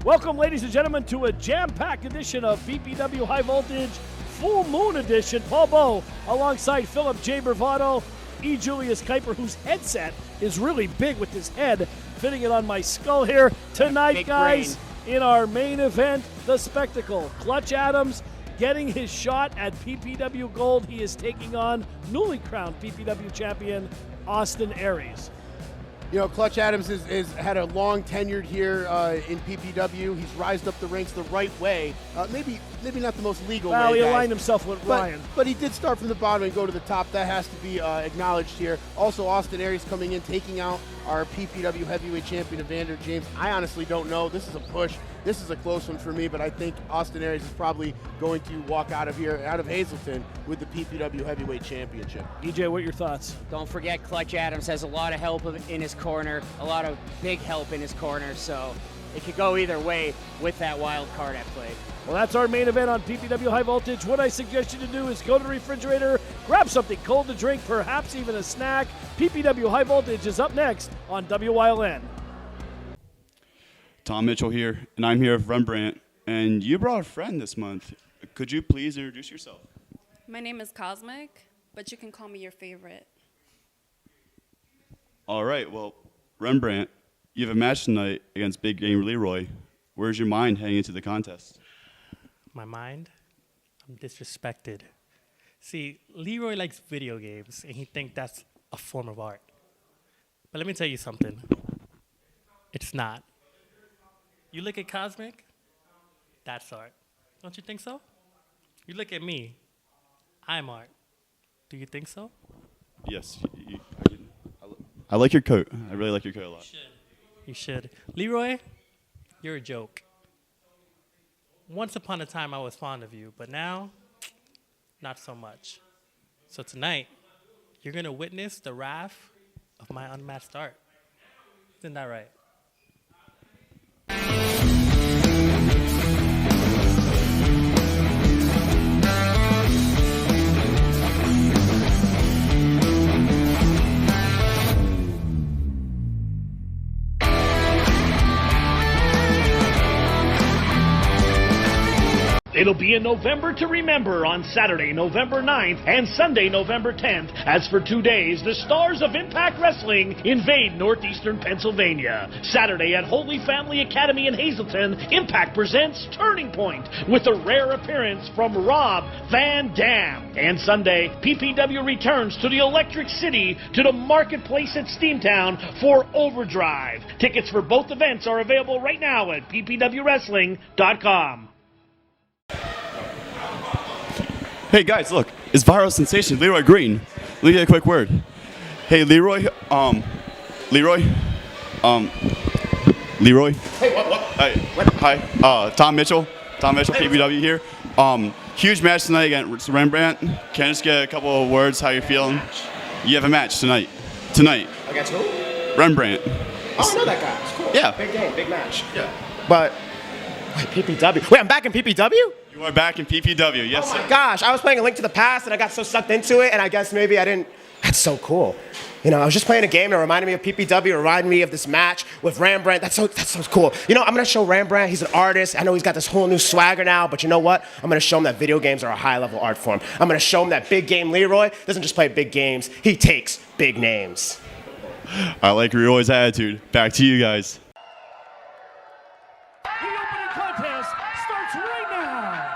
Welcome, ladies and gentlemen, to a jam-packed edition of PPW High Voltage Full Moon Edition. Paul Bowe alongside Philip J. Bravado, E. Julius Kuiper, whose headset is really big with his head, fitting it on my skull here. Tonight, guys, in our main event, the spectacle. Clutch Adams getting his shot at PPW Gold. He is taking on newly crowned PPW champion Austin Aries. You know, Clutch Adams is had a long tenure here in PPW. He's rised up the ranks the right way. Maybe not the most legal way. Well, he guys, aligned himself with Ryan. But he did start from the bottom and go to the top. That has to be acknowledged here. Also, Austin Aries coming in, taking out our PPW Heavyweight Champion Evander James. I honestly don't know. This is a push. This is a close one for me, but I think Austin Aries is probably going to walk out of here, out of Hazleton, with the PPW Heavyweight Championship. EJ, what are your thoughts? Don't forget, Clutch Adams has a lot of help in his corner, a lot of big help in his corner, so it could go either way with that wild card at play. Well, that's our main event on PPW High Voltage. What I suggest you to do is go to the refrigerator, grab something cold to drink, perhaps even a snack. PPW High Voltage is up next on WYLN. Tom Mitchell here, and I'm here with Rembrandt, and you brought a friend this month. Could you please introduce yourself? My name is Cosmic, but you can call me your favorite. All right, well, Rembrandt, you have a match tonight against Big Game Leroy. Where's your mind heading into the contest? My mind? I'm disrespected. See, Leroy likes video games, and he thinks that's a form of art. But let me tell you something. It's not. You look at Cosmic, that's art. Don't you think so? You look at me, I'm art. Do you think so? Yes, I like your coat. I really like your coat a lot. You should. Leroy, you're a joke. Once upon a time, I was fond of you, but now, not so much. So tonight, you're going to witness the wrath of my unmatched art. Isn't that right? It'll be in November to remember on Saturday, November 9th and Sunday, November 10th. As for 2 days, the stars of Impact Wrestling invade northeastern Pennsylvania. Saturday at Holy Family Academy in Hazleton, Impact presents Turning Point with a rare appearance from Rob Van Dam. And Sunday, PPW returns to the Electric City to the Marketplace at Steamtown for Overdrive. Tickets for both events are available right now at ppwwrestling.com. Hey guys, look, it's viral sensation Leroy Green. Let me get a quick word. Hey Leroy. Leroy. Hey, what? Hi. Tom Mitchell, PPW here. Huge match tonight against Rembrandt. Can I just get a couple of words? How you feeling? You have a match tonight. Against who? Rembrandt. Oh, I know that guy. It's cool. Yeah. Big game, big match. Yeah. But wait, PPW. Wait, I'm back in PPW? You are back in PPW, yes, Oh sir. my gosh, I was playing A Link to the Past and I got so sucked into it and I guess maybe I didn't. That's so cool. You know, I was just playing a game that reminded me of PPW, reminded me of this match with Rembrandt. That's so cool. You know, I'm gonna show Rembrandt, he's an artist. I know he's got this whole new swagger now, but you know what? I'm gonna show him that video games are a high-level art form. I'm gonna show him that Big Game Leroy doesn't just play big games, he takes big names. I like Leroy's attitude. Back to you guys. The opening contest starts right now.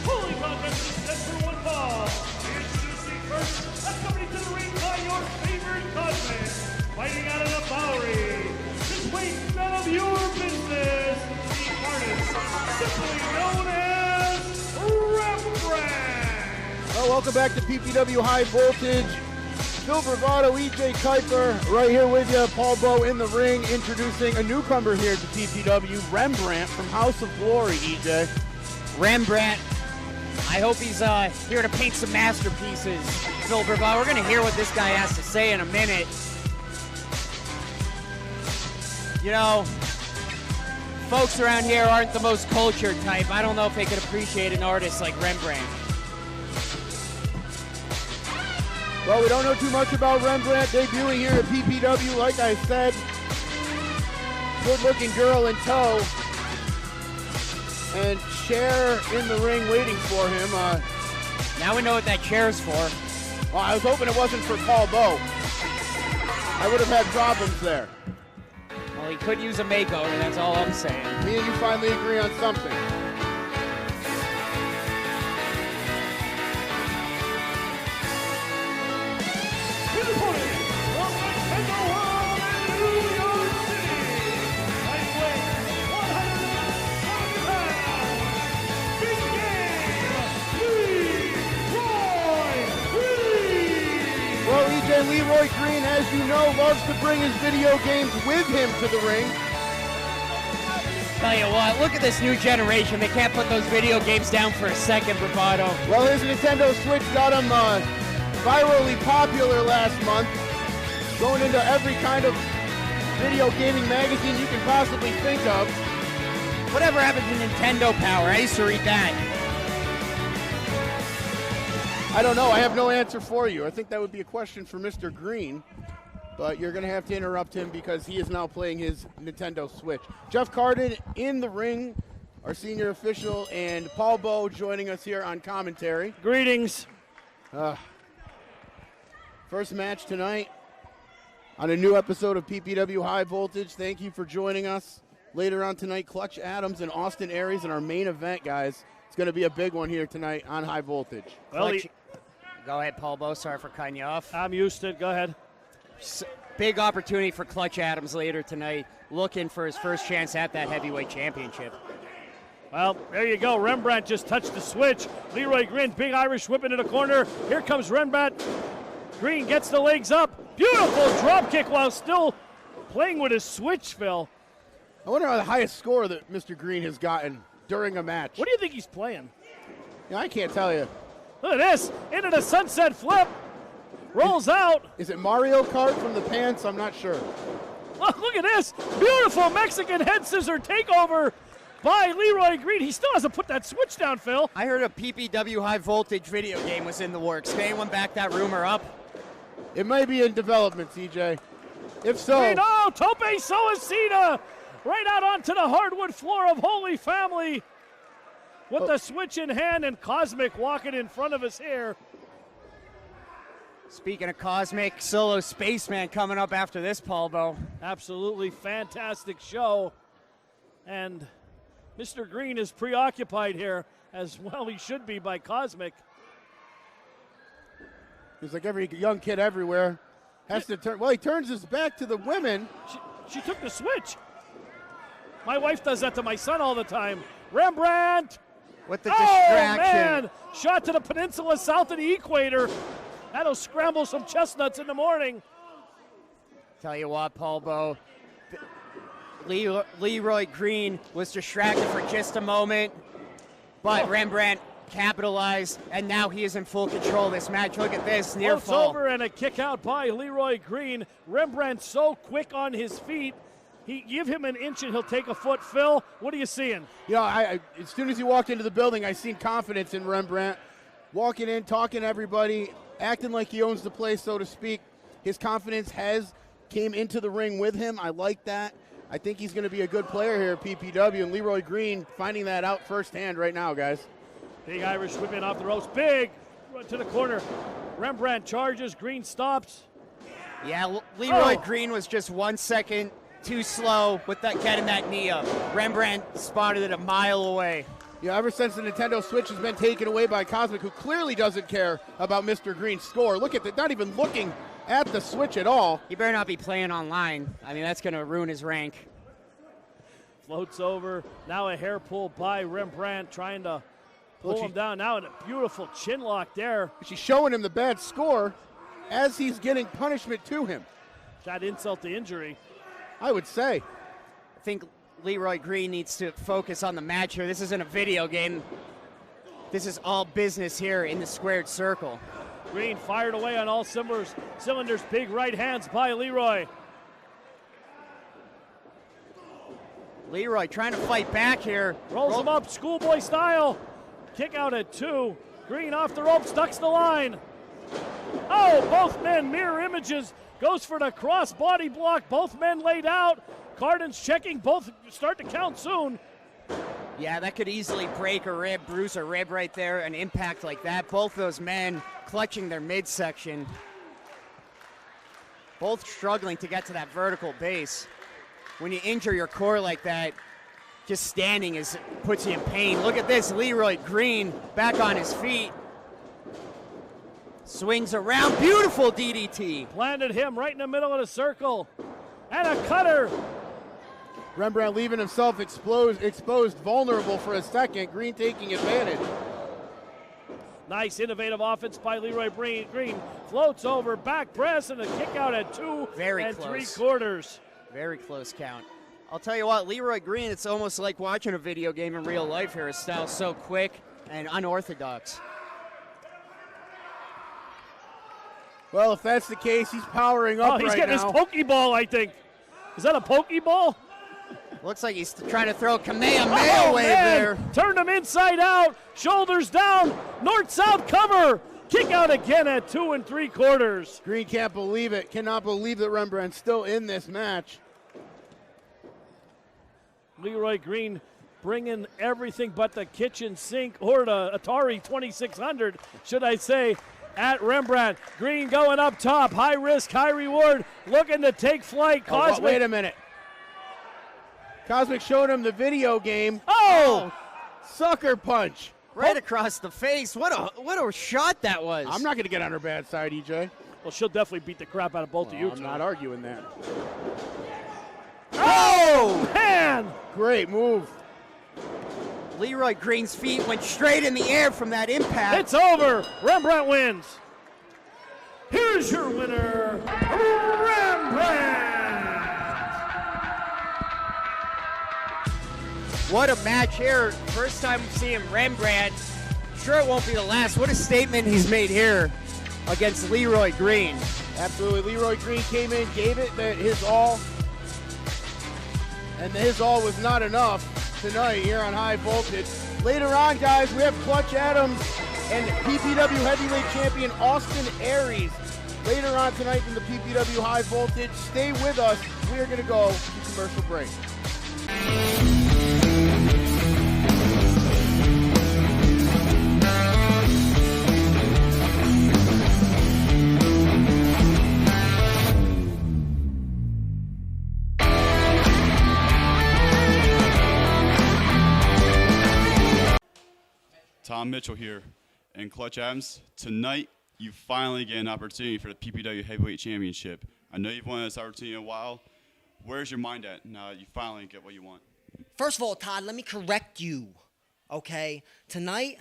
Holy contest is set for one fall. Introducing first, accompanied to the ring by your favorite Cosmic, fighting out of the Bowery. Just wait, none of your business. The artist, simply known as Rembrandt. Well, welcome back to PPW High Voltage. Phil Bravado, EJ Kuiper, right here with you. Paul Bowe in the ring, introducing a newcomer here to PPW, Rembrandt from House of Glory, EJ. Rembrandt, I hope he's here to paint some masterpieces. Phil Bravado, we're going to hear what this guy has to say in a minute. You know, folks around here aren't the most cultured type. I don't know if they could appreciate an artist like Rembrandt. Well, we don't know too much about Rembrandt debuting here at PPW. Like I said, good-looking girl in tow. And chair in the ring waiting for him. Now we know what that chair's for. Well, I was hoping it wasn't for Paul Bowe. I would have had problems there. Well, he could use a makeover, that's all I'm saying. Me and you finally agree on something. Leroy Green, as you know, loves to bring his video games with him to the ring. Tell you what, look at this new generation. They can't put those video games down for a second, bravado. Well, his Nintendo Switch got him virally popular last month, going into every kind of video gaming magazine you can possibly think of. Whatever happened to Nintendo Power? I used to read that. I don't know. I have no answer for you. I think that would be a question for Mr. Green, but you're going to have to interrupt him because he is now playing his Nintendo Switch. Jeff Carden in the ring, our senior official, and Paul Bowe joining us here on commentary. Greetings. First match tonight on a new episode of PPW High Voltage. Thank you for joining us. Later on tonight, Clutch Adams and Austin Aries in our main event, guys. It's going to be a big one here tonight on High Voltage. Well, go ahead, Paul Bowe. Sorry for cutting you off. I'm used to it. Go ahead. Big opportunity for Clutch Adams later tonight, looking for his first chance at that heavyweight championship. Well, there you go. Rembrandt just touched the switch. Leroy Green, big Irish whip into the corner. Here comes Rembrandt. Green gets the legs up. Beautiful drop kick while still playing with his switch, Phil. I wonder how the highest score that Mr. Green has gotten during a match. What do you think he's playing? Yeah, I can't tell you. Look at this. Into the sunset flip. Rolls out. Is it Mario Kart from the pants? I'm not sure. Look at this. Beautiful Mexican head scissor takeover by Leroy Green. He still hasn't put that switch down, Phil. I heard a PPW High Voltage video game was in the works. Can anyone back that rumor up? It may be in development, CJ. If so. Oh, Tope Suicida right out onto the hardwood floor of Holy Family with the switch in hand, and Cosmic walking in front of us here. Speaking of Cosmic, Solo Spaceman coming up after this, Paul Bowe. Absolutely fantastic show. And Mr. Green is preoccupied here, as well he should be, by Cosmic. He's like every young kid everywhere. Has to turn. Well, he turns his back to the women. She took the switch. My wife does that to my son all the time. Rembrandt! With the distraction. Oh, man! Shot to the peninsula south of the equator. That'll scramble some chestnuts in the morning. Tell you what, Paul Bowe, Leroy Green was distracted for just a moment, but Rembrandt capitalized, and now he is in full control of this match. Look at this, near Floats fall. over and a kick out by Leroy Green. Rembrandt so quick on his feet. He give him an inch and he'll take a foot. Phil, what are you seeing? You know, I as soon as he walked into the building, I seen confidence in Rembrandt. Walking in, talking to everybody, acting like he owns the place, so to speak. His confidence came into the ring with him. I like that. I think he's going to be a good player here at PPW, and Leroy Green finding that out firsthand right now, guys. Big Irish whip in off the ropes. Big to the corner. Rembrandt charges. Green stops. Yeah, Leroy Green was just 1 second too slow with that getting that knee up. Rembrandt spotted it a mile away. Yeah, ever since the Nintendo Switch has been taken away by Cosmic, who clearly doesn't care about Mr. Green's score. Look at that, not even looking at the Switch at all. He better not be playing online. I mean, that's going to ruin his rank. Floats over. Now a hair pull by Rembrandt, trying to pull him down. Now a beautiful chin lock there. She's showing him the bad score as he's getting punishment to him. That insult to injury. I would say. I think Leroy Green needs to focus on the match here. This isn't a video game. This is all business here in the squared circle. Green fired away on all cylinders. Big right hands by Leroy. Leroy trying to fight back here. Rolls him up schoolboy style. Kick out at 2. Green off the ropes, ducks the line. Oh, both men, mirror images. Goes for the cross body block. Both men laid out. Cardin's checking. Both start to count soon. Yeah, that could easily break a rib, bruise a rib right there, an impact like that. Both those men clutching their midsection. Both struggling to get to that vertical base. When you injure your core like that, just standing puts you in pain. Look at this, Leroy Green back on his feet. Swings around, beautiful DDT. Planted him right in the middle of the circle. And a cutter. Rembrandt leaving himself exposed, vulnerable for a second. Green taking advantage. Nice innovative offense by Leroy Green. Floats over, back press, and a kick out at 2 Very close. 3/4. Very close count. I'll tell you what, Leroy Green, it's almost like watching a video game in real life here. His style's so quick and unorthodox. Well, if that's the case, he's powering up he's right getting now. his Pokeball, I think. Is that a Pokeball? Looks like he's trying to throw a Kamehameha wave there. Turned him inside out, shoulders down, north-south cover. Kick out again at 2 3/4. Green can't believe it. Cannot believe that Rembrandt's still in this match. Leroy Green bringing everything but the kitchen sink, or the Atari 2600, should I say, at Rembrandt. Green going up top, high risk, high reward, looking to take flight. Cosmic. Wait a minute. Cosmic showed him the video game. Oh! Sucker punch. Right across the face. What a shot that was. I'm not going to get on her bad side, EJ. Well, she'll definitely beat the crap out of both of you. I'm not arguing that. Oh, man! Great move. Leroy Green's feet went straight in the air from that impact. It's over. Rembrandt wins. Here's your winner, Rembrandt. What a match here. First time seeing Rembrandt. Sure it won't be the last. What a statement he's made here against Leroy Green. Absolutely. Leroy Green came in, gave it his all. And his all was not enough tonight here on High Voltage. Later on, guys, we have Clutch Adams and PPW Heavyweight Champion Austin Aries. Later on tonight in the PPW High Voltage. Stay with us. We are going to go to commercial break. Tom Mitchell here, and Clutch Adams. Tonight, you finally get an opportunity for the PPW Heavyweight Championship. I know you've wanted this opportunity in a while. Where's your mind at now you finally get what you want? First of all, Todd, let me correct you, okay? Tonight,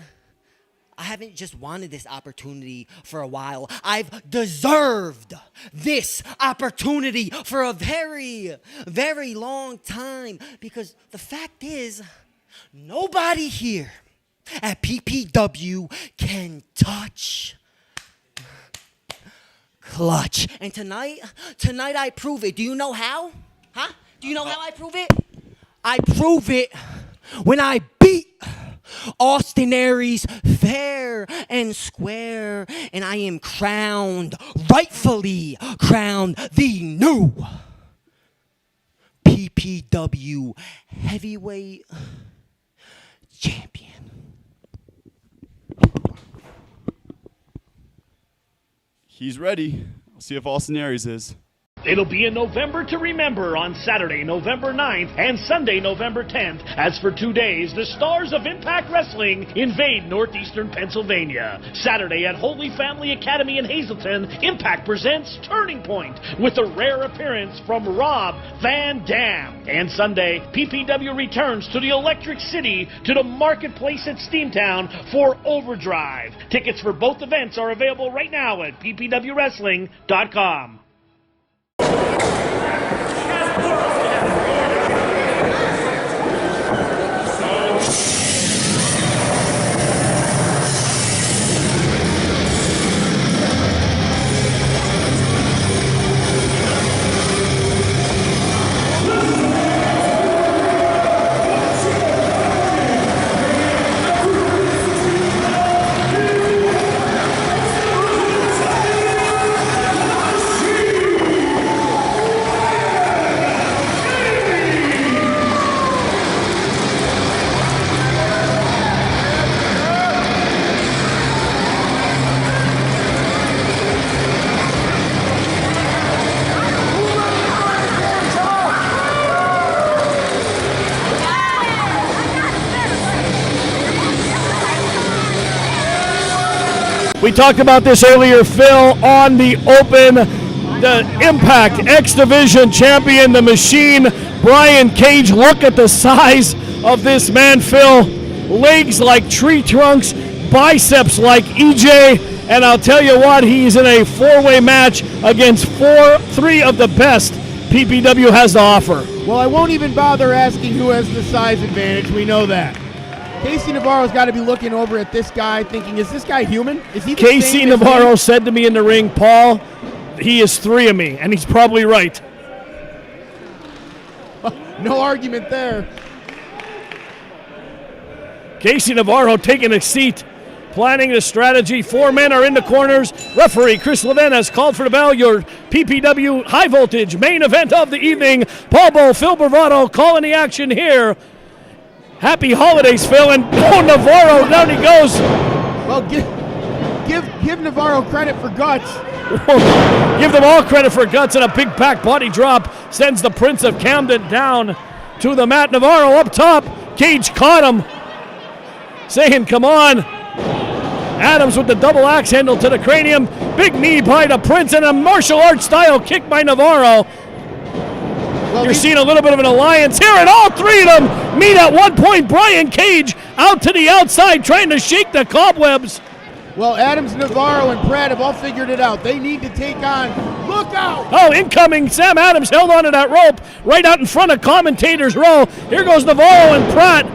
I haven't just wanted this opportunity for a while. I've deserved this opportunity for a very, very long time, because the fact is, nobody here at PPW can touch Clutch. And tonight I prove it. Do you know how? Huh? Do you know how I prove it? I prove it when I beat Austin Aries fair and square, and I am rightfully crowned, the new PPW Heavyweight Champion. He's ready. I'll see if Austin Aries is. It'll be in November to remember on Saturday, November 9th and Sunday, November 10th. As for 2 days, the stars of Impact Wrestling invade northeastern Pennsylvania. Saturday at Holy Family Academy in Hazleton, Impact presents Turning Point with a rare appearance from Rob Van Dam. And Sunday, PPW returns to the Electric City to the Marketplace at Steamtown for Overdrive. Tickets for both events are available right now at ppwwrestling.com. We talked about this earlier, Phil, on the Open, the Impact X Division champion, the Machine, Brian Cage. Look at the size of this man, Phil. Legs like tree trunks, biceps like EJ, and I'll tell you what, he's in a four-way match against three of the best PPW has to offer. Well, I won't even bother asking who has the size advantage. We know that. Casey Navarro's got to be looking over at this guy thinking, is this guy human? Is he the Casey same as Navarro me? said to me in the ring, Paul, he is three of me, and he's probably right. No argument there. Casey Navarro taking a seat, planning the strategy. Four men are in the corners. Referee Chris Levin has called for the bell. Your PPW High Voltage main event of the evening. Paul Bo, Phil Bravado calling the action here. Happy holidays, Phil, and Navarro, down he goes. Well, give Navarro credit for guts. Give them all credit for guts, and a big back body drop sends the Prince of Camden down to the mat. Navarro up top. Cage caught him, saying, come on. Adams with the double axe handle to the cranium. Big knee by the Prince, and a martial arts style kick by Navarro. Well, you're seeing a little bit of an alliance here, and all three of them meet at one point. Brian Cage out to the outside trying to shake the cobwebs. Well, Adams, Navarro, and Pratt have all figured it out. They need to take on, look out! Oh, incoming, Sam Adams held onto that rope right out in front of commentators' row. Here goes Navarro and Pratt.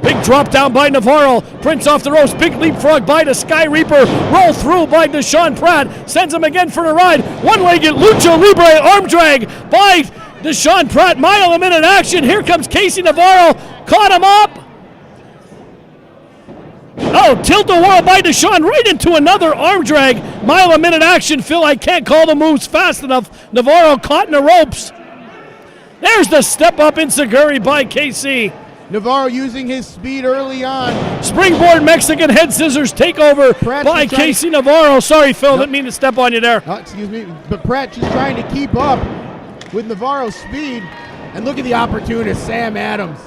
Big drop down by Navarro. Prince off the ropes. Big leapfrog by the Sky Reaper. Roll through by Deshaun Pratt. Sends him again for the ride. One-legged Lucha Libre arm drag by Deshaun Pratt. Mile a minute action. Here comes Casey Navarro. Caught him up. Oh, tilt-a-whirl by Deshaun right into another arm drag. Mile a minute action. Phil, I can't call the moves fast enough. Navarro caught in the ropes. There's the step up in Seguri by KC. Navarro using his speed early on. Springboard Mexican head scissors takeover by Casey Navarro. Sorry, Phil, didn't mean to step on you there. Oh, excuse me, but Pratt just trying to keep up with Navarro's speed. And look at the opportunist, Sam Adams.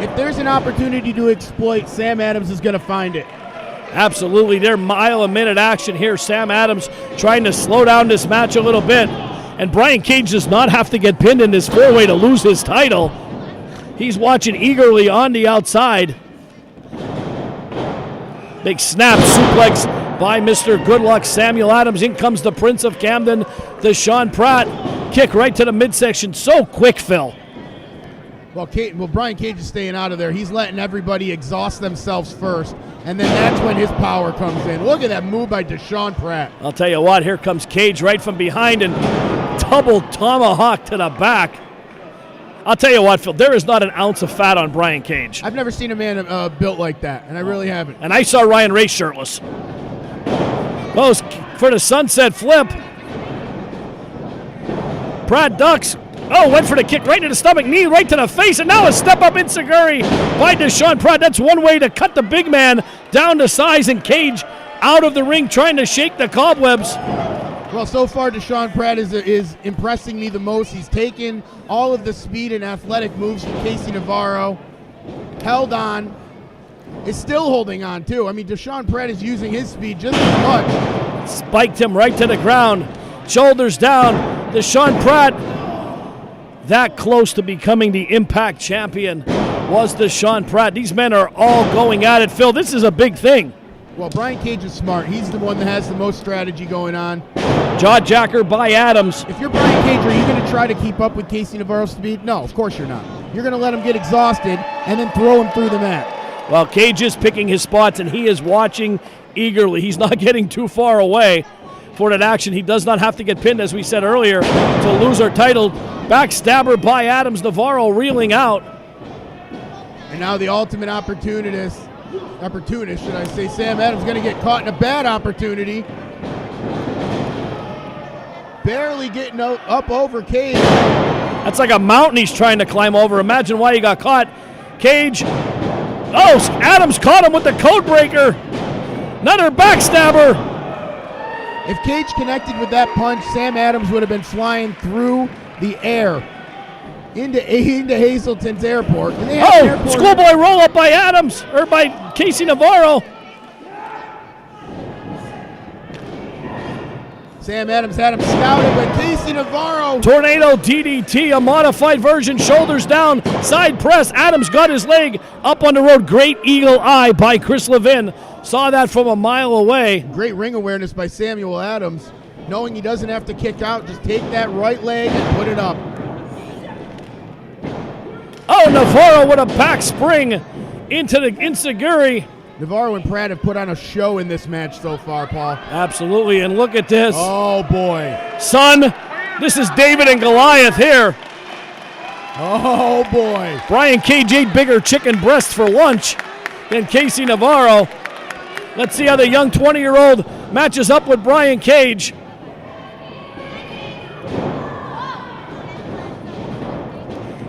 If there's an opportunity to exploit, Sam Adams is going to find it. Absolutely, they're mile a minute action here. Sam Adams trying to slow down this match a little bit. And Brian Cage does not have to get pinned in this four-way to lose his title. He's watching eagerly on the outside. Big snap suplex by Mr. Goodluck Samuel Adams. In comes the Prince of Camden, Deshaun Pratt. Kick right to the midsection. So quick, Phil. Well, Brian Cage is staying out of there. He's letting everybody exhaust themselves first, and then that's when his power comes in. Look at that move by Deshaun Pratt. I'll tell you what, here comes Cage right from behind and double tomahawk to the back. I'll tell you what, Phil, there is not an ounce of fat on Brian Cage. I've never seen a man built like that, and I really haven't. And I saw Ryan Ray shirtless. Goes for the sunset flip. Pratt ducks. Oh, went for the kick right to the stomach, knee right to the face, and now a step up in Seguri by Deshaun Pratt. That's one way to cut the big man down to size, and Cage out of the ring trying to shake the cobwebs. Well, so far, Deshaun Pratt is impressing me the most. He's taken all of the speed and athletic moves from Casey Navarro, held on, is still holding on, too. I mean, Deshaun Pratt is using his speed just as much. Spiked him right to the ground. Shoulders down. Deshaun Pratt, that close to becoming the Impact champion, was Deshaun Pratt. These men are all going at it. Phil, this is a big thing. Well, Brian Cage is smart. He's the one that has the most strategy going on. Jaw jacker by Adams. If you're Brian Cage, are you going to try to keep up with Casey Navarro's speed? No, of course you're not. You're going to let him get exhausted and then throw him through the mat. Well, Cage is picking his spots, and he is watching eagerly. He's not getting too far away for that action. He does not have to get pinned, as we said earlier, to lose our title. Backstabber by Adams. Navarro reeling out. And now the ultimate opportunist, should I say, Sam Adams going to get caught in a bad opportunity. Barely getting up over Cage. That's like a mountain he's trying to climb over. Imagine why he got caught. Cage. Oh, Adams caught him with the code breaker. Another backstabber. If Cage connected with that punch, Sam Adams would have been flying through the air into Hazleton's airport. Oh, schoolboy roll up by Adams, or by Casey Navarro. Sam Adams had him scouted, but Casey Navarro. Tornado DDT, a modified version, shoulders down, side press. Adams got his leg up on the road. Great eagle eye by Chris Levin. Saw that from a mile away. Great ring awareness by Samuel Adams, knowing he doesn't have to kick out. Just take that right leg and put it up. Oh, Navarro with a back spring into the Insaguri. Navarro and Pratt have put on a show in this match so far, Paul. Absolutely, and look at this. Oh, boy. Son, this is David and Goliath here. Oh, boy. Brian Cage ate bigger chicken breasts for lunch than Casey Navarro. Let's see how the young 20-year-old matches up with Brian Cage.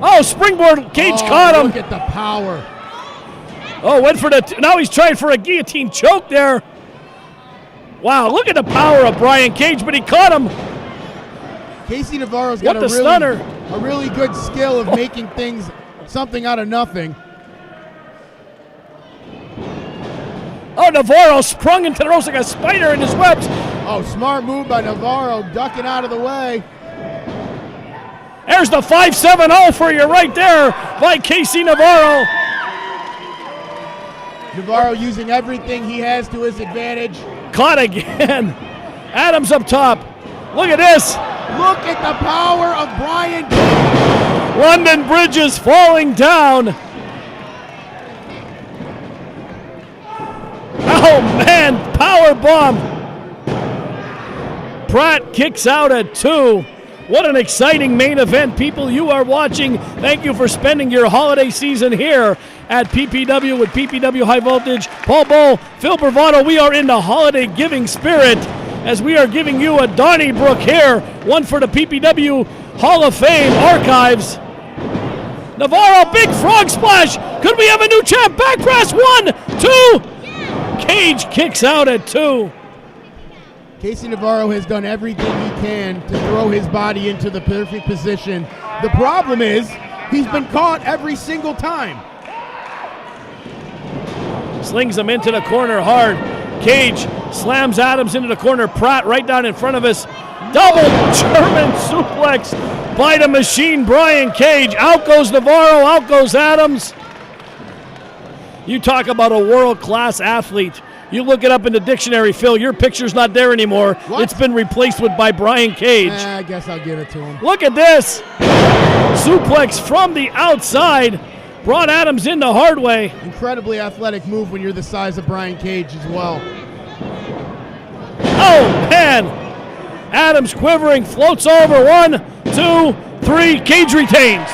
Oh, springboard, Cage caught him. Look at the power. Oh, went for now he's trying for a guillotine choke there. Wow, look at the power of Brian Cage, but he caught him. Casey Navarro's got a really good skill of making things something out of nothing. Oh, Navarro sprung into the ropes like a spider in his webs. Oh, smart move by Navarro, ducking out of the way. There's the 5-7-0 for you right there by Casey Navarro. Navarro using everything he has to his advantage. Caught again. Adams up top. Look at this. Look at the power of Brian. London Bridge is falling down. Oh, man, power bomb. Pratt kicks out at 2. What an exciting main event, people. You are watching. Thank you for spending your holiday season here at PPW with PPW High Voltage. Paul Bull, Phil Bravado, we are in the holiday giving spirit as we are giving you a Donnybrook here, one for the PPW Hall of Fame archives. Navarro, big frog splash. Could we have a new champ? Back press, 1, 2. Cage kicks out at 2. Casey Navarro has done everything he can to throw his body into the perfect position. The problem is he's been caught every single time. Slings him into the corner hard. Cage slams Adams into the corner. Pratt right down in front of us. Double German suplex by the machine Brian Cage. Out goes Navarro, out goes Adams. You talk about a world-class athlete. You look it up in the dictionary, Phil. Your picture's not there anymore. What? It's been replaced by Brian Cage. I guess I'll give it to him. Look at this. Suplex from the outside. Brought Adams in the hard way. Incredibly athletic move when you're the size of Brian Cage as well. Oh, man. Adams quivering, floats over. 1, 2, 3. Cage retains.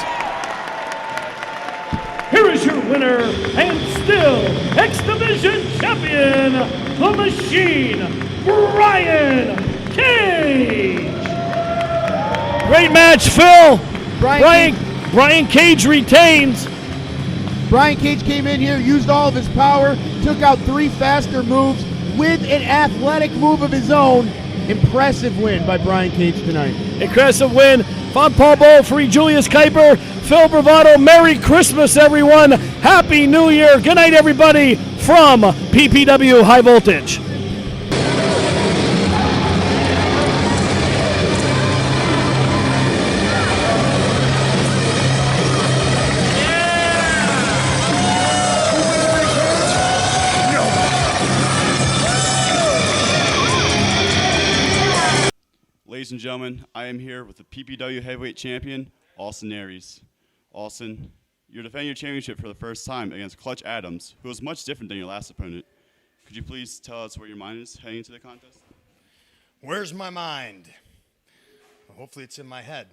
Here is your winner and still X Division champion, the Machine, Brian Cage. Great match, Phil. Brian Cage retains. Brian Cage came in here, used all of his power, took out 3 faster moves with an athletic move of his own. Impressive win by Brian Cage tonight. Impressive win. Von Paul Bowl, Free Julius Kuiper, Phil Bravado. Merry Christmas, everyone. Happy New Year. Good night, everybody, from PPW High Voltage. Ladies and gentlemen, I am here with the PPW Heavyweight Champion, Austin Aries. Austin, you're defending your championship for the first time against Clutch Adams, who was much different than your last opponent. Could you please tell us where your mind is heading into the contest? Where's my mind? Well, hopefully it's in my head.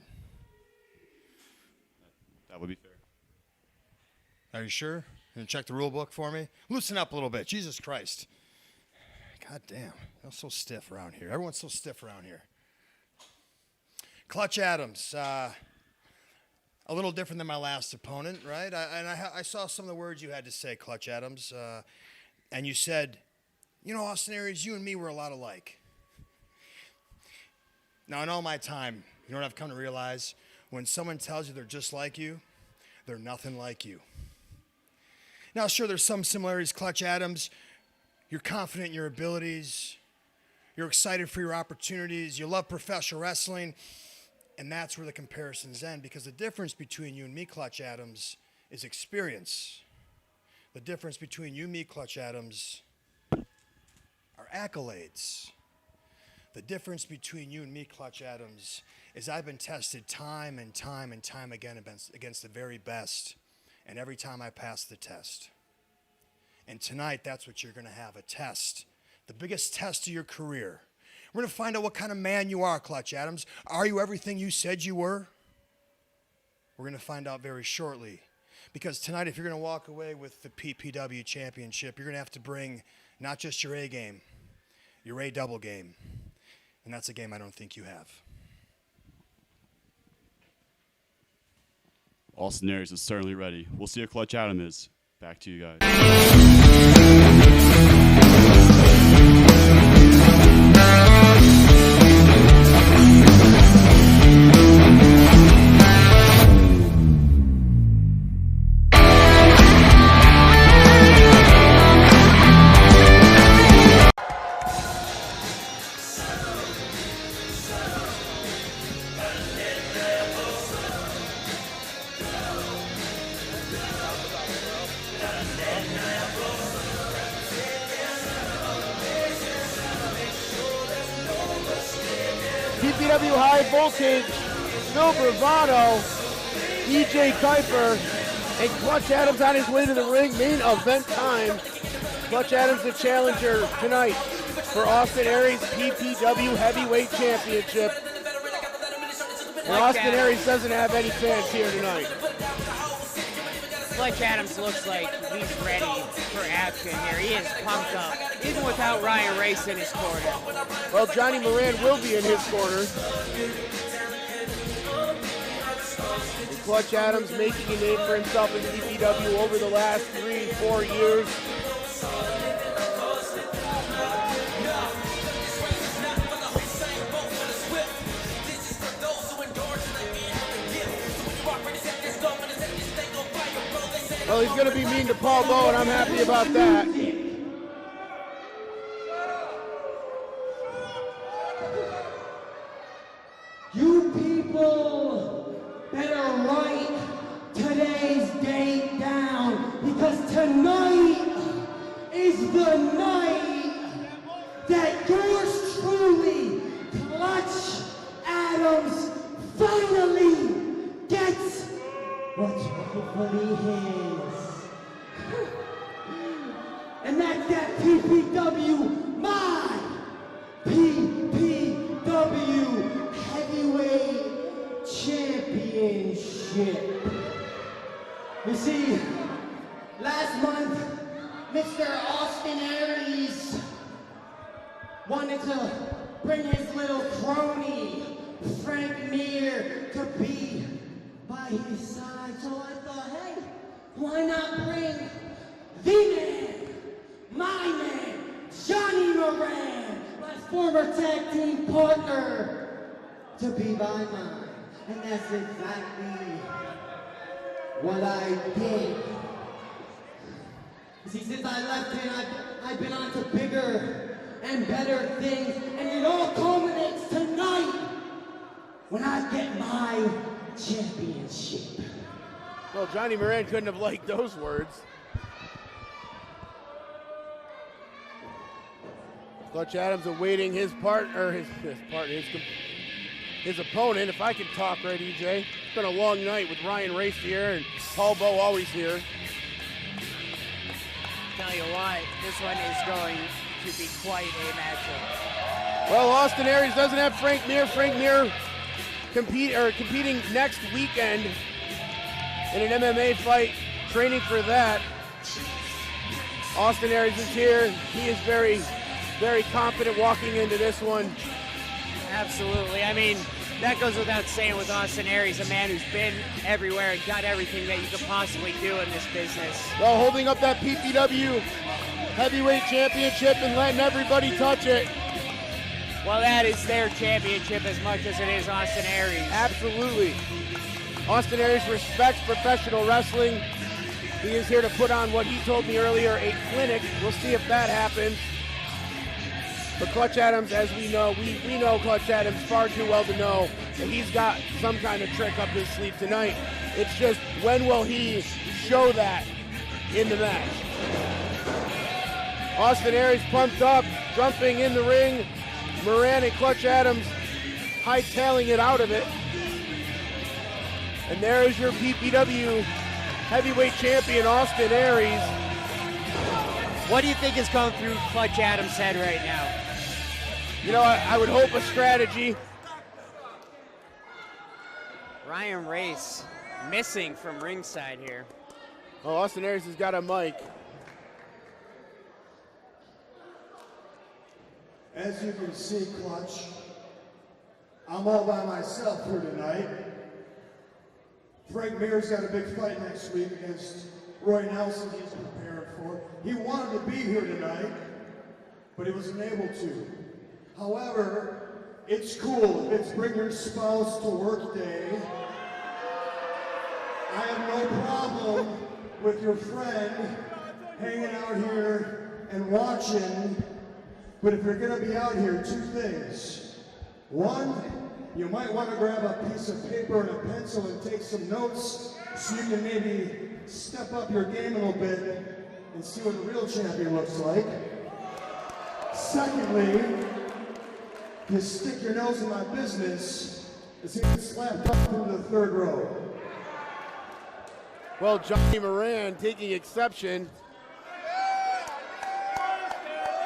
That would be fair. Are you sure? Gonna check the rule book for me? Loosen up a little bit. Jesus Christ. God damn. I'm so stiff around here. Everyone's so stiff around here. Clutch Adams. A little different than my last opponent, right? I saw some of the words you had to say, Clutch Adams. And you said, you know, Austin Aries, you and me were a lot alike. Now, in all my time, you know what I've come to realize? When someone tells you they're just like you, they're nothing like you. Now, sure, there's some similarities, Clutch Adams. You're confident in your abilities. You're excited for your opportunities. You love professional wrestling. And that's where the comparisons end, because the difference between you and me, Clutch Adams, is experience. The difference between you and me, Clutch Adams, are accolades. The difference between you and me, Clutch Adams, is I've been tested time and time and time again against the very best, and every time I pass the test. And tonight, that's what you're going to have, a test, the biggest test of your career. We're going to find out what kind of man you are, Clutch Adams. Are you everything you said you were? We're going to find out very shortly. Because tonight, if you're going to walk away with the PPW Championship, you're going to have to bring not just your A game, your A double game. And that's a game I don't think you have. Austin Aries is certainly ready. We'll see if Clutch Adam is. Back to you guys. PPW High Voltage, Phil Bravado, DJ Kuiper, and Clutch Adams on his way to the ring. Main event time. Clutch Adams the challenger tonight for Austin Aries PPW Heavyweight Championship. And Austin Aries doesn't have any fans here tonight. Clutch Adams looks like he's ready for action here. He is pumped up, even without Ryan Race in his corner. Well, Johnny Moran will be in his corner. And Clutch Adams making a name for himself in PPW over the last 3-4 years. Well, he's going to be mean to Paul Bowe, and I'm happy about that. You people better write today's date down, because tonight is the night that yours truly, Clutch Adams, finally gets what's rightfully his. And that's that PPW, my PPW Heavyweight Championship. You see, last month, Mr. Austin Aries wanted to bring his little crony, Frank Mir, to be by his side. So I thought, hey, why not bring the man, my man, Johnny Moran, my former tag team partner, to be by mine. And that's exactly what I did. See, since I left him, I've been on to bigger and better things, and it all culminates tonight when I get my championship. Well, Johnny Moran couldn't have liked those words. Clutch Adams awaiting his opponent. If I can talk right, EJ. It's been a long night with Ryan Race here and Paul Bowe always here. Tell you what, this one is going to be quite a matchup. Well, Austin Aries doesn't have Frank Mir. Frank Mir competing next weekend in an MMA fight, training for that. Austin Aries is here. He is very, very confident walking into this one. Absolutely. I mean, that goes without saying with Austin Aries, a man who's been everywhere and got everything that you could possibly do in this business. Well, holding up that PPW Heavyweight Championship and letting everybody touch it. Well, that is their championship as much as it is Austin Aries. Absolutely. Austin Aries respects professional wrestling. He is here to put on what he told me earlier, a clinic. We'll see if that happens. But Clutch Adams, as we know, we know Clutch Adams far too well to know that he's got some kind of trick up his sleeve tonight. It's just, when will he show that in the match? Austin Aries pumped up, jumping in the ring. Moran and Clutch Adams hightailing it out of it. And there is your PPW Heavyweight Champion, Austin Aries. What do you think is going through Clutch Adams' head right now? You know, I would hope a strategy. Ryan Race missing from ringside here. Oh, Austin Aries has got a mic. As you can see, Clutch, I'm all by myself here tonight. Frank Mir's got a big fight next week against Roy Nelson he's preparing for. He wanted to be here tonight, but he wasn't able to. However, it's cool. It's bring your spouse to work day. I have no problem with your friend hanging out here and watching, but if you're gonna be out here, two things. One, you might want to grab a piece of paper and a pencil and take some notes so you can maybe step up your game a little bit and see what a real champion looks like. Secondly, you stick your nose in my business as you get slapped up into the third row. Well, Johnny Moran taking exception.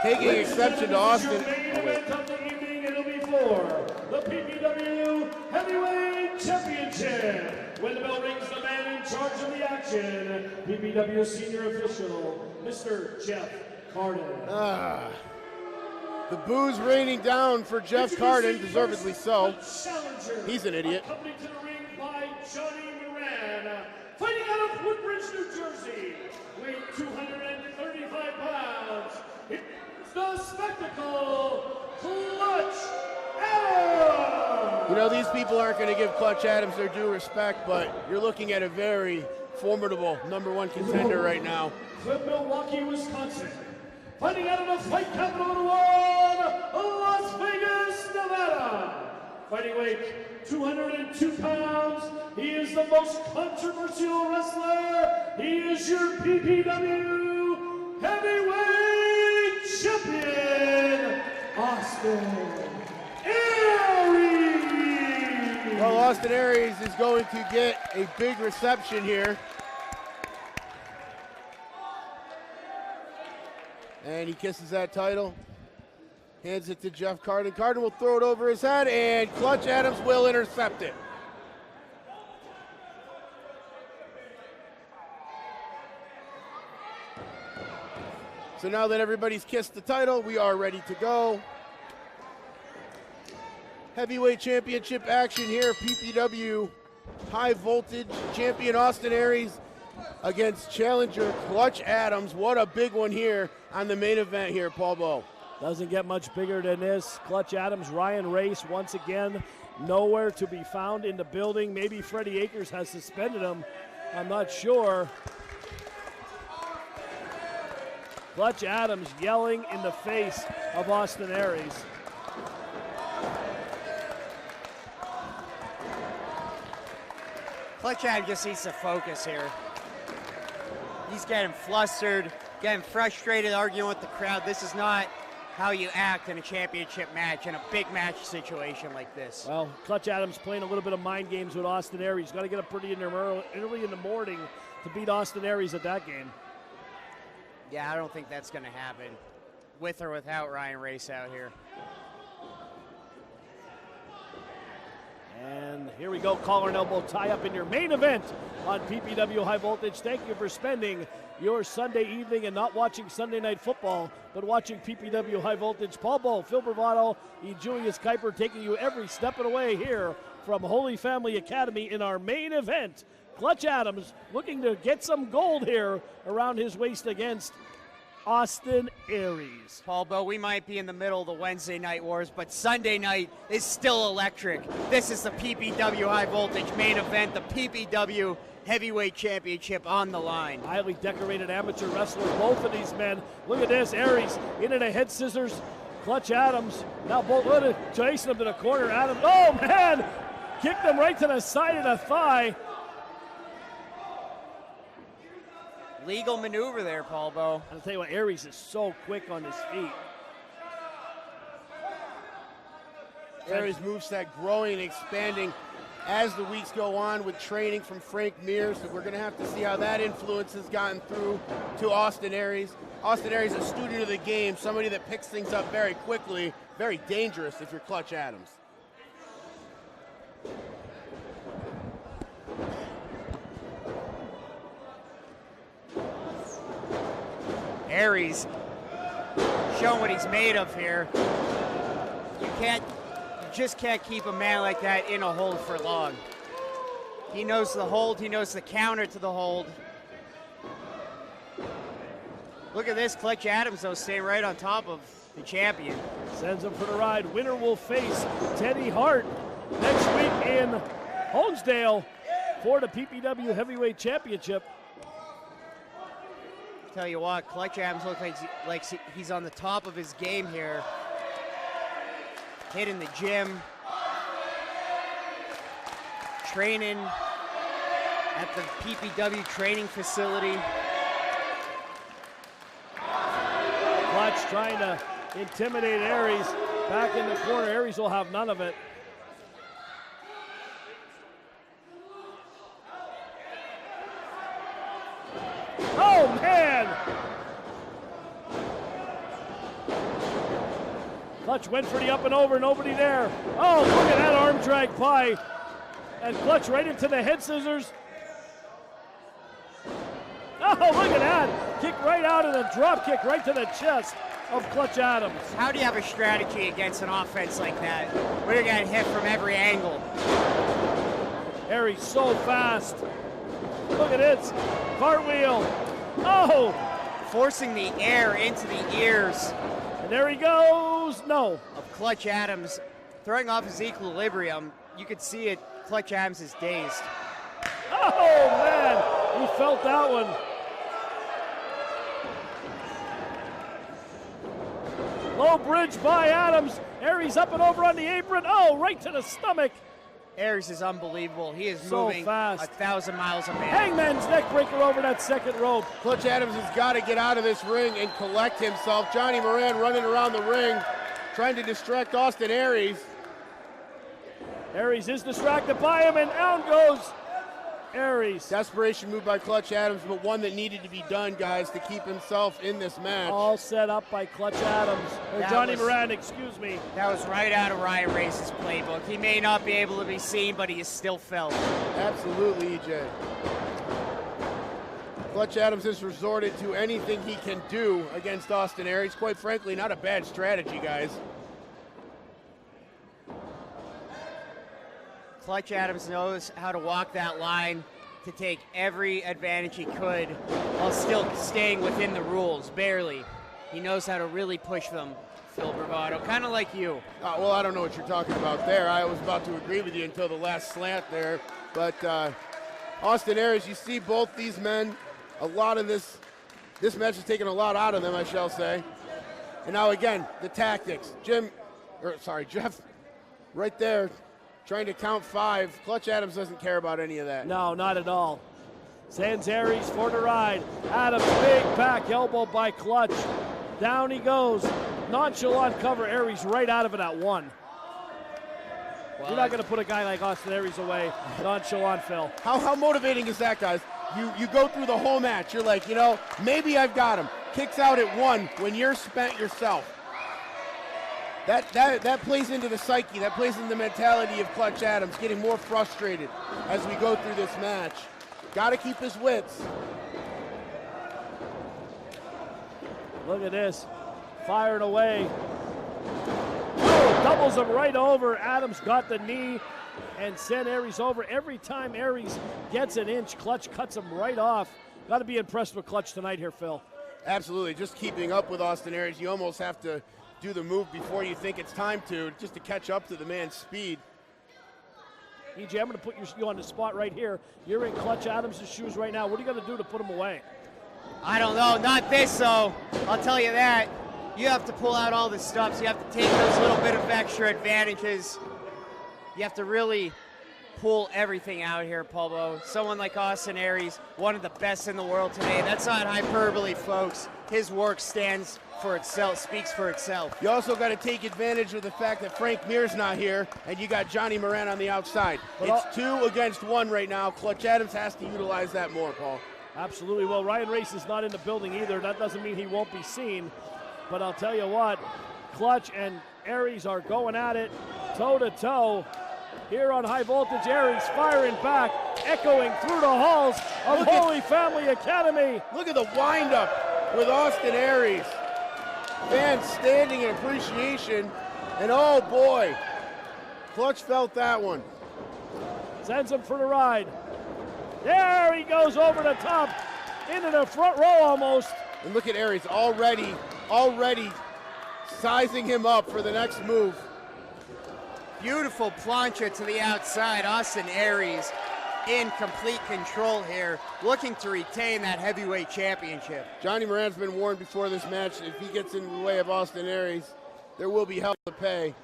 Taking exception to Austin. It'll be for the PPW Heavyweight Championship. When the bell rings, the man in charge of the action, PPW Senior Official, Mr. Jeff Carden. The booze raining down for Jeff Carden, deservedly so. He's an idiot. Accompanied to the ring by Johnny Moran, fighting out of Woodbridge, New Jersey, weight 235 pounds. It's the Spectacle Clutch Adams. You know, these people aren't going to give Clutch Adams their due respect, but you're looking at a very formidable #1 contender right now. From Milwaukee, Wisconsin, fighting out of the fight capital of the world, Las Vegas, Nevada. Fighting weight 202 pounds. He is the most controversial wrestler. He is your PPW Heavyweight Champion, Austin Aries. Well, Austin Aries is going to get a big reception here. And he kisses that title, hands it to Jeff Carden. Carden will throw it over his head, and Clutch Adams will intercept it. So now that everybody's kissed the title, we are ready to go. Heavyweight Championship action here. PPW High Voltage champion Austin Aries against challenger Clutch Adams. What a big one here on the main event here, Paul Bowe. Doesn't get much bigger than this. Clutch Adams, Ryan Race, once again, nowhere to be found in the building. Maybe Freddie Akers has suspended him. I'm not sure. Clutch Adams yelling in the face of Austin Aries. Clutch Adams just needs to focus here. He's getting flustered, getting frustrated, arguing with the crowd. This is not how you act in a championship match, in a big match situation like this. Well, Clutch Adams playing a little bit of mind games with Austin Aries. Got to get up pretty early in the morning to beat Austin Aries at that game. Yeah, I don't think that's going to happen, with or without Ryan Race out here. And here we go, collar and elbow tie up in your main event on PPW High Voltage. Thank you for spending your Sunday evening and not watching Sunday Night Football, but watching PPW High Voltage. Paul Bowe, Phil Bravado, and Julius Kuiper taking you every step of the way here from Holy Family Academy in our main event. Clutch Adams looking to get some gold here around his waist against Austin Aries. Paul Bowe, we might be in the middle of the Wednesday night wars, but Sunday night is still electric. This is the PPW High Voltage main event, the PPW Heavyweight Championship on the line. Highly decorated amateur wrestlers, both of these men. Look at this, Aries into the head scissors. Clutch Adams now both chasing him to the corner. Adams, oh man, kicked him right to the side of the thigh. Legal maneuver there, Paul Bo. I'll tell you what, Aries is so quick on his feet. Aries moveset growing and expanding as the weeks go on with training from Frank Mir, so we're going to have to see how that influence has gotten through to Austin Aries. Austin Aries, a student of the game, somebody that picks things up very quickly, very dangerous if you're Clutch Adams. Aries showing what he's made of here. You just can't keep a man like that in a hold for long. He knows the hold, he knows the counter to the hold. Look at this, Clutch Adams though, staying right on top of the champion. Sends him for the ride. Winner will face Teddy Hart next week in Honesdale for the PPW Heavyweight Championship. Tell you what, Clutch Adams looks like he's on the top of his game here. Hitting the gym. Training at the PPW training facility. Clutch trying to intimidate Aries. Back in the corner, Aries will have none of it. Oh, man! Clutch went for the up and over, nobody there. Oh, look at that arm drag by. And Clutch right into the head scissors. Oh, look at that. Kick right out and a drop kick right to the chest of Clutch Adams. How do you have a strategy against an offense like that? We're getting hit from every angle. Aries so fast. Look at this. Cartwheel. Oh! Forcing the air into the ears. And there he goes. No. Of Clutch Adams throwing off his equilibrium. You could see it. Clutch Adams is dazed. Oh, man. He felt that one. Low bridge by Adams. Aries up and over on the apron. Oh, right to the stomach. Aries is unbelievable. He is so moving fast. 1,000 miles a minute. Hangman's neck breaker over that second rope. Clutch Adams has got to get out of this ring and collect himself. Johnny Moran running around the ring, trying to distract Austin Aries. Aries is distracted by him, and down goes Aries. Desperation move by Clutch Adams, but one that needed to be done, guys, to keep himself in this match. All set up by Clutch Adams. Or Johnny Moran, excuse me. That was right out of Ryan Race's playbook. He may not be able to be seen, but he is still felt. Absolutely, EJ. Clutch Adams has resorted to anything he can do against Austin Aries. Quite frankly, not a bad strategy, guys. Clutch Adams knows how to walk that line to take every advantage he could while still staying within the rules, barely. He knows how to really push them, Phil Bravado, kind of like you. Well, I don't know what you're talking about there. I was about to agree with you until the last slant there. But Austin Aries, you see both these men, a lot of this match has taken a lot out of them, I shall say. And now again, the tactics. Jeff, right there, trying to count 5. Clutch Adams doesn't care about any of that. No, not at all. Sends Aries for the ride. Adams, big back elbow by Clutch. Down he goes. Nonchalant cover. Aries right out of it at 1. Well, you're not going to put a guy like Austin Aries away. Nonchalant, Phil. How motivating is that, guys? You go through the whole match. You're like, maybe I've got him. Kicks out at 1 when you're spent yourself. That plays into the psyche. That plays into the mentality of Clutch Adams, getting more frustrated as we go through this match. Got to keep his wits. Look at this. Firing away. Oh, doubles him right over. Adams got the knee and sent Aries over. Every time Aries gets an inch, Clutch cuts him right off. Got to be impressed with Clutch tonight here, Phil. Absolutely. Just keeping up with Austin Aries, you almost have to do the move before you think it's time to, just to catch up to the man's speed. EJ, I'm going to put you on the spot right here. You're in Clutch Adams' shoes right now. What are you going to do to put him away? I don't know. Not this, though. I'll tell you that. You have to pull out all the stops. You have to take those little bit of extra advantages. You have to really pull everything out here, Pablo. Someone like Austin Aries, one of the best in the world today. That's not hyperbole, folks. His work stands for itself, speaks for itself. You also got to take advantage of the fact that Frank Mir's not here, and you got Johnny Moran on the outside. It's 2 against 1 right now. Clutch Adams has to utilize that more, Paul. Absolutely. Well, Ryan Race is not in the building either. That doesn't mean he won't be seen. But I'll tell you what, Clutch and Aries are going at it toe-to-toe. Here on High Voltage, Aries firing back, echoing through the halls of Holy Family Academy. Look at the windup with Austin Aries. Fans standing in appreciation, and oh boy, Clutch felt that one. Sends him for the ride. There he goes over the top, into the front row almost. And look at Aries already sizing him up for the next move. Beautiful plancha to the outside. Austin Aries in complete control here, looking to retain that heavyweight championship. Johnny Moran's been warned before this match, if he gets in the way of Austin Aries, there will be hell to pay.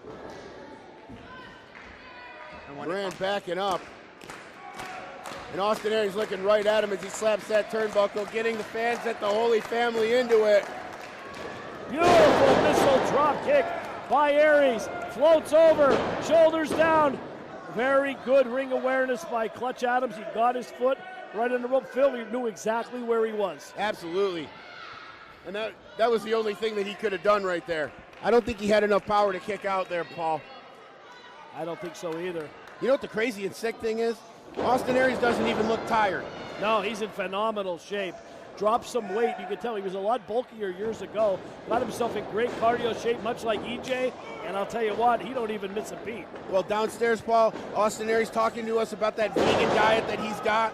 Moran backing up. And Austin Aries looking right at him as he slaps that turnbuckle, getting the fans at the Holy Family into it. Beautiful missile drop kick by Aries. Floats over, shoulders down. Very good ring awareness by Clutch Adams. He got his foot right in the rope. Phil, he knew exactly where he was. Absolutely. And that was the only thing that he could have done right there. I don't think he had enough power to kick out there, Paul. I don't think so either. You know what the crazy and sick thing is? Austin Aries doesn't even look tired. No, he's in phenomenal shape. Dropped some weight. You can tell he was a lot bulkier years ago. Got himself in great cardio shape, much like EJ. And I'll tell you what, he don't even miss a beat. Well, downstairs, Paul, Austin Aries talking to us about that vegan diet that he's got.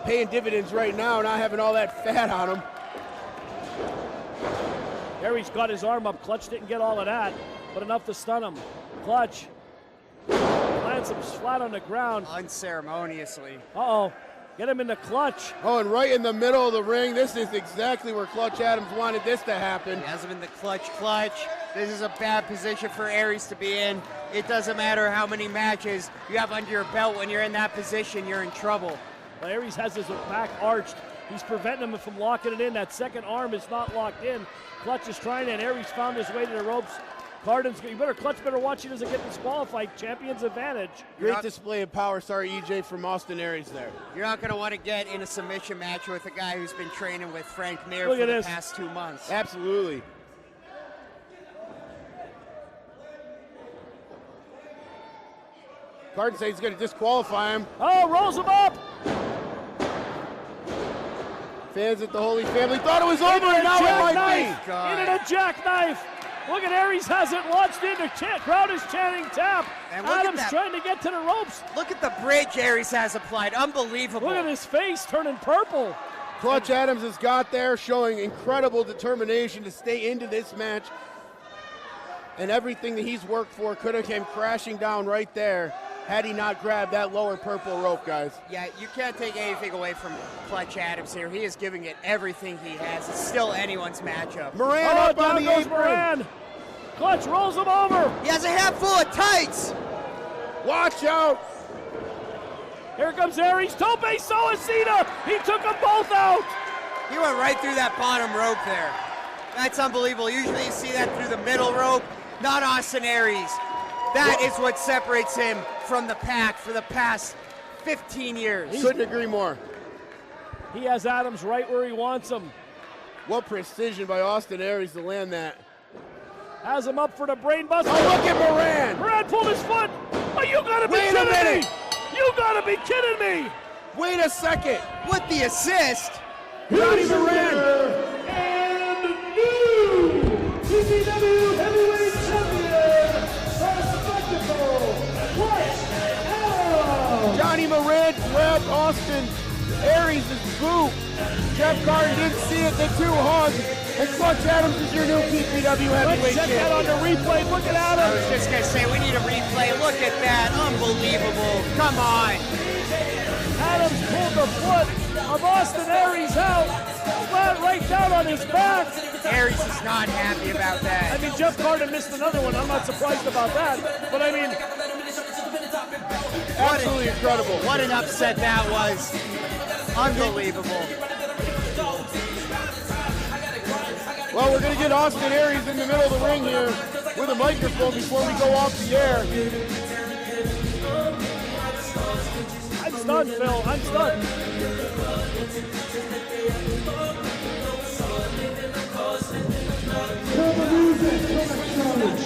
Paying dividends right now, not having all that fat on him. Aries got his arm up. Clutch didn't get all of that, but enough to stun him. Clutch lands him flat on the ground. Unceremoniously. Uh-oh. Get him in the clutch. Oh, and right in the middle of the ring. This is exactly where Clutch Adams wanted this to happen. He has him in the clutch. This is a bad position for Aries to be in. It doesn't matter how many matches you have under your belt. When you're in that position, you're in trouble. Well, Aries has his back arched. He's preventing him from locking it in. That second arm is not locked in. Clutch is trying, and Aries found his way to the ropes. Clutch better watch he doesn't get disqualified. Champion's advantage. Great display of power. Sorry, EJ, from Austin Aries there. You're not going to want to get in a submission match with a guy who's been training with Frank Mir for the past 2 months. Absolutely. Carden says he's going to disqualify him. Oh, rolls him up. Fans at the Holy Family thought it was over, and now it might be. Into the jackknife. Look at Aries has it launched into crowd is chanting tap. And Adams trying to get to the ropes. Look at the bridge Aries has applied. Unbelievable. Look at his face turning purple. Clutch Adams has got there, showing incredible determination to stay into this match. And everything that he's worked for could have came crashing down right there had he not grabbed that lower purple rope, guys. Yeah, you can't take anything away from Clutch Adams here. He is giving it everything he has. It's still anyone's matchup. Moran up on the apron. Moran. Clutch rolls him over. He has a handful of tights. Watch out. Here comes Aries. Tope Suicida. He took them both out. He went right through that bottom rope there. That's unbelievable. Usually you see that through the middle rope. Not Austin Aries. That is what separates him from the pack for the past 15 years. Couldn't agree more. He has Adams right where he wants him. What precision by Austin Aries to land that. Has him up for the brain buster. Oh, look at Moran. Moran pulled his foot. Oh, you gotta be kidding me. You gotta be kidding me. Wait a second. With the assist. Johnny Moran. And new PPW Heavyweight Champion for spectacle, Clutch Adams. Johnny Moran grabbed Austin Aries' boot. Jeff Carter didn't see it, the two hugged. And Clutch Adams is your new PPW Heavyweight Champion. Let's check that on the replay. Look at Adams. I was just going to say, we need a replay. Look at that. Unbelievable. Come on. Adams pulled the foot of Austin Aries out. Flat right down on his back. Aries is not happy about that. I mean, Jeff Carter missed another one. I'm not surprised about that. But I mean, Absolutely incredible. What an upset that was. Unbelievable. Well, we're going to get Austin Aries in the middle of the ring here with a microphone before we go off the air. I'm stunned, Phil. I'm stunned. Kill the music, kill the coach.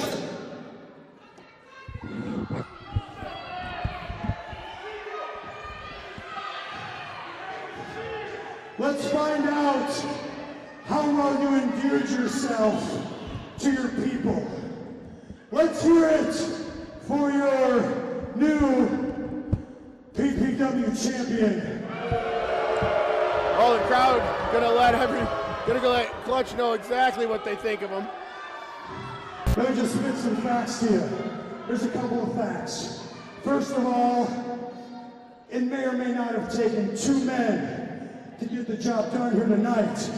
Let's find out how well you endeared yourself to your people. Let's hear it for your new PPW champion. Oh, the crowd gonna let Clutch know exactly what they think of him. Let me just spit some facts to you. Here's a couple of facts. First of all, it may or may not have taken 2 men to get the job done here tonight.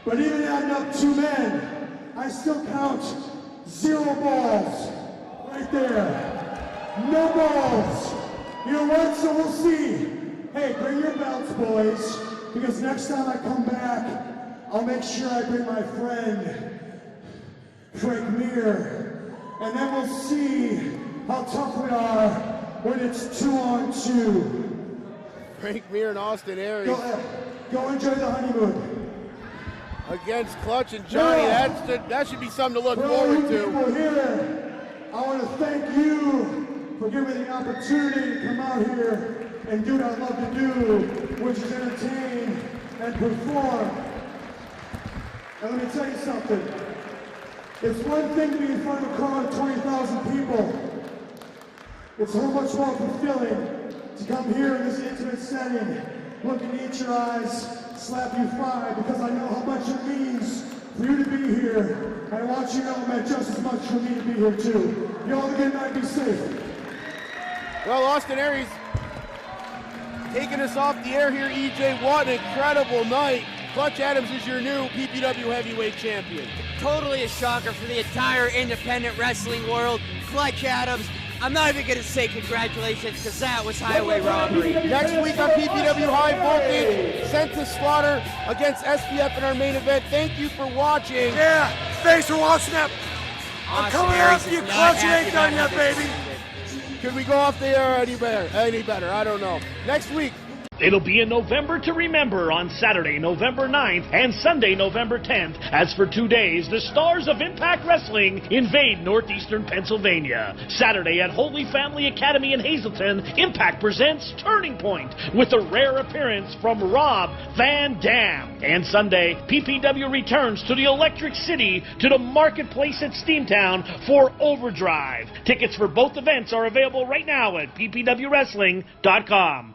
But even adding up 2 men, I still count 0 balls right there. No balls. You know what? So we'll see. Hey, bring your belts, boys, because next time I come back, I'll make sure I bring my friend, Frank Mir, and then we'll see how tough we are when it's 2-on-2. Frank Mir and Austin Aries. Go enjoy the honeymoon. Against Clutch and Johnny, that should be something to look forward to. People here, I want to thank you for giving me the opportunity to come out here and do what I love to do, which is entertain and perform. And let me tell you something. It's one thing to be in front of a crowd of 20,000 people. It's so much more fulfilling to come here in this intimate setting, look into each your eyes, slap you 5, because I know how much it means for you to be here. I want you to know it meant just as much for me to be here too. You all have a good night, be safe. Well, Austin Aries taking us off the air here, EJ. What an incredible night. Clutch Adams is your new PPW Heavyweight Champion. Totally a shocker for the entire independent wrestling world. Clutch Adams. I'm not even going to say congratulations because that was highway robbery. Next week on PPW High Voltage, sent to slaughter against SPF in our main event. Thank you for watching. Yeah, thanks for watching that. I'm coming after you, Clutch. You ain't done yet, baby. Could we go off the air any better? I don't know. Next week. It'll be a November to remember on Saturday, November 9th and Sunday, November 10th. As for 2 days, the stars of Impact Wrestling invade northeastern Pennsylvania. Saturday at Holy Family Academy in Hazleton, Impact presents Turning Point with a rare appearance from Rob Van Dam. And Sunday, PPW returns to the Electric City to the Marketplace at Steamtown for Overdrive. Tickets for both events are available right now at ppwwrestling.com.